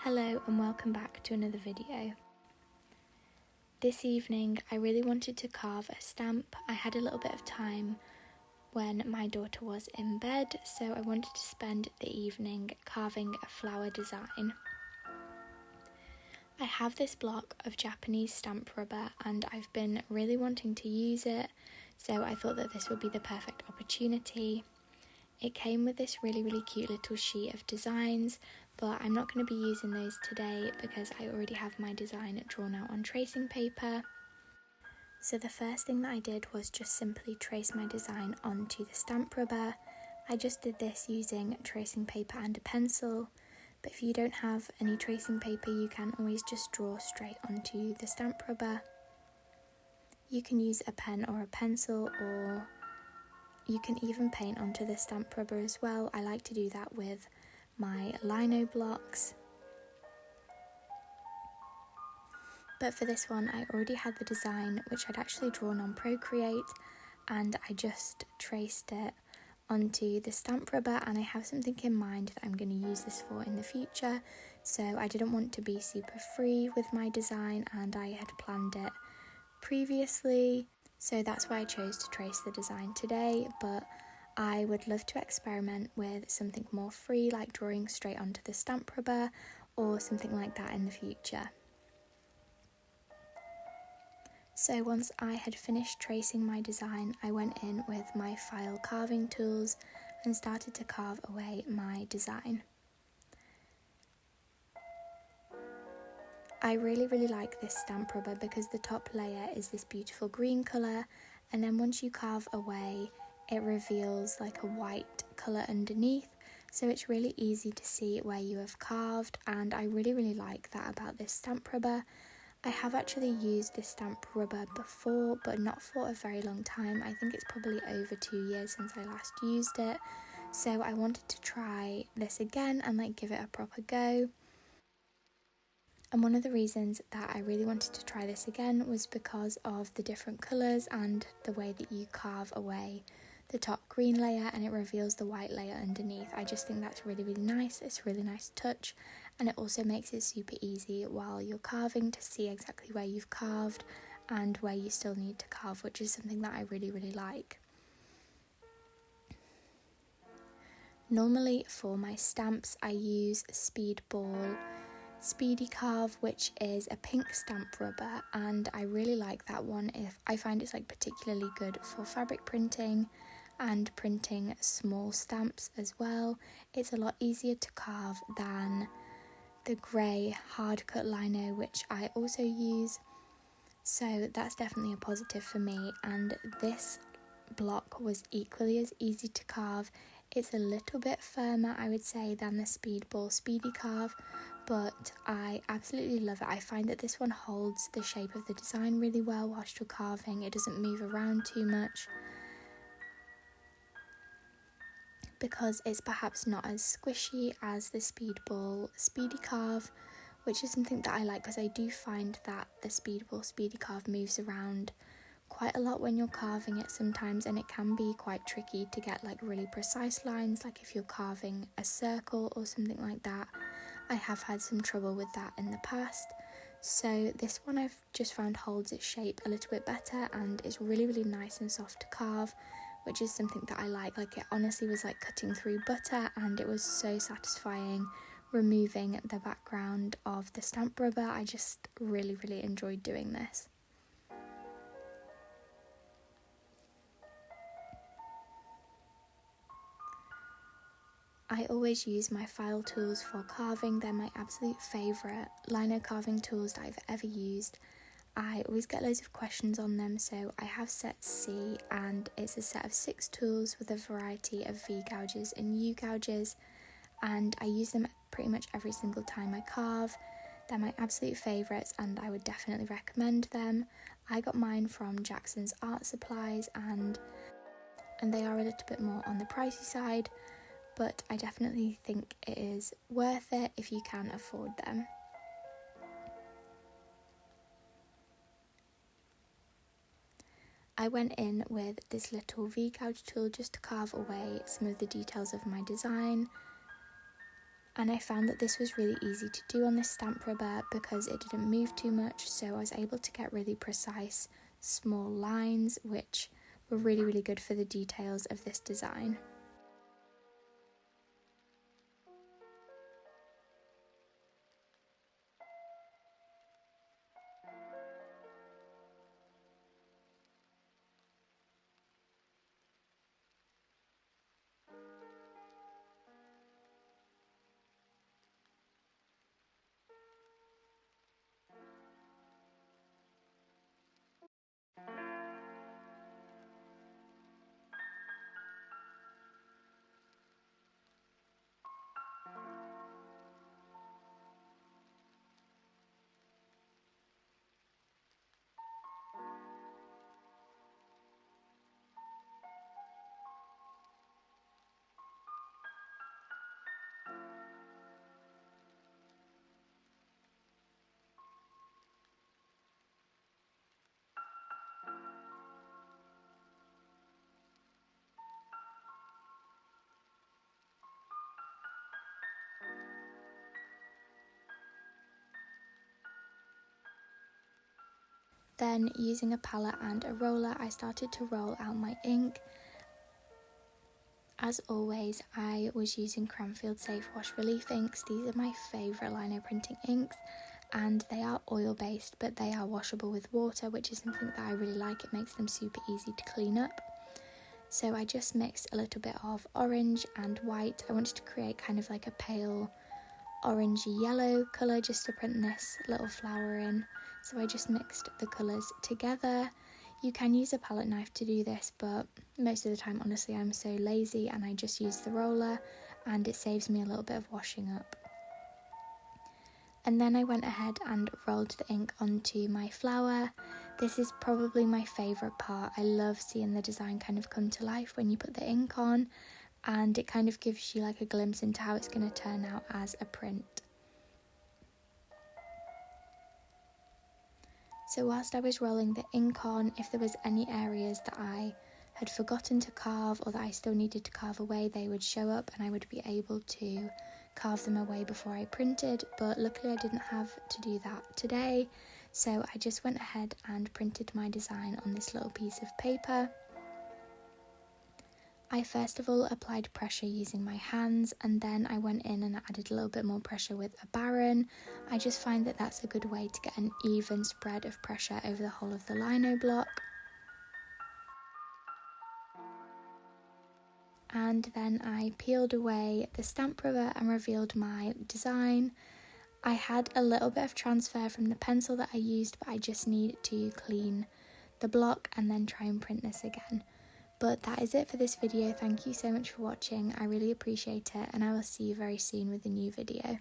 Hello and welcome back to another video. This evening I really wanted to carve a stamp. I had a little bit of time when my daughter was in bed, so I wanted to spend the evening carving a flower design. I have this block of Japanese stamp rubber and I've been really wanting to use it, so I thought that this would be the perfect opportunity. It came with this really cute little sheet of designs, but I'm not going to be using those today because I already have my design drawn out on tracing paper. So the first thing that I did was just simply trace my design onto the stamp rubber. I just did this using tracing paper and a pencil, but if you don't have any tracing paper you can always just draw straight onto the stamp rubber. You can use a pen or a pencil, or you can even paint onto the stamp rubber as well. I like to do that with my lino blocks. But for this one I already had the design, which I'd actually drawn on Procreate, and I just traced it onto the stamp rubber, and I have something in mind that I'm going to use this for in the future, so I didn't want to be super free with my design and I had planned it previously. So that's why I chose to trace the design today, but I would love to experiment with something more free, like drawing straight onto the stamp rubber or something like that in the future. So once I had finished tracing my design, I went in with my file carving tools and started to carve away my design. I really like this stamp rubber because the top layer is this beautiful green colour, and then once you carve away it reveals like a white colour underneath, so it's really easy to see where you have carved, and I really like that about this stamp rubber. I have actually used this stamp rubber before, but not for a very long time. I think it's probably over 2 years since I last used it, so I wanted to try this again and give it a proper go. And one of the reasons that I really wanted to try this again was because of the different colours and the way that you carve away the top green layer and it reveals the white layer underneath. I just think that's really nice. It's a really nice touch, and it also makes it super easy while you're carving to see exactly where you've carved and where you still need to carve, which is something that I really like. Normally for my stamps I use Speedball Speedy Carve, which is a pink stamp rubber, and I really like that one. I find it's particularly good for fabric printing and printing small stamps as well. It's a lot easier to carve than the grey hard cut lino, which I also use, so that's definitely a positive for me. And this block was equally as easy to carve. It's a little bit firmer, I would say, than the Speedball Speedy Carve, but I absolutely love it. I find that this one holds the shape of the design really well whilst you're carving. It doesn't move around too much because it's perhaps not as squishy as the Speedball Speedy Carve, which is something that I like because I do find that the Speedball Speedy Carve moves around quite a lot when you're carving it sometimes, and it can be quite tricky to get really precise lines, like if you're carving a circle or something like that. I have had some trouble with that in the past, so this one I've just found holds its shape a little bit better, and it's really nice and soft to carve, which is something that I like. It honestly was like cutting through butter, and it was so satisfying removing the background of the stamp rubber. I just really enjoyed doing this. I always use my file tools for carving. They're my absolute favourite lino carving tools that I've ever used. I always get loads of questions on them, so I have set C, and it's a set of 6 tools with a variety of V gouges and U gouges, and I use them pretty much every single time I carve. They're my absolute favourites and I would definitely recommend them. I got mine from Jackson's Art Supplies, and they are a little bit more on the pricey side, but I definitely think it is worth it if you can afford them. I went in with this little V-gouge tool just to carve away some of the details of my design. And I found that this was really easy to do on this stamp rubber because it didn't move too much, so I was able to get really precise small lines, which were really, really good for the details of this design. Then, using a palette and a roller, I started to roll out my ink. As always, I was using Cranfield Safe Wash Relief inks. These are my favourite lino printing inks, and they are oil-based, but they are washable with water, which is something that I really like. It makes them super easy to clean up. So I just mixed a little bit of orange and white. I wanted to create kind of like a pale orangey yellow colour just to print this little flower in. So I just mixed the colours together. You can use a palette knife to do this, but most of the time, honestly, I'm so lazy and I just use the roller, and it saves me a little bit of washing up. And then I went ahead and rolled the ink onto my flower. This is probably my favourite part. I love seeing the design kind of come to life when you put the ink on, and it kind of gives you like a glimpse into how it's going to turn out as a print. So whilst I was rolling the ink on, if there was any areas that I had forgotten to carve or that I still needed to carve away, they would show up and I would be able to carve them away before I printed, but luckily I didn't have to do that today, so I just went ahead and printed my design on this little piece of paper. I first of all applied pressure using my hands, and then I went in and added a little bit more pressure with a baron. I just find that that's a good way to get an even spread of pressure over the whole of the lino block. And then I peeled away the stamp rubber and revealed my design. I had a little bit of transfer from the pencil that I used, but I just need to clean the block and then try and print this again. But that is it for this video. Thank you so much for watching. I really appreciate it, and I will see you very soon with a new video.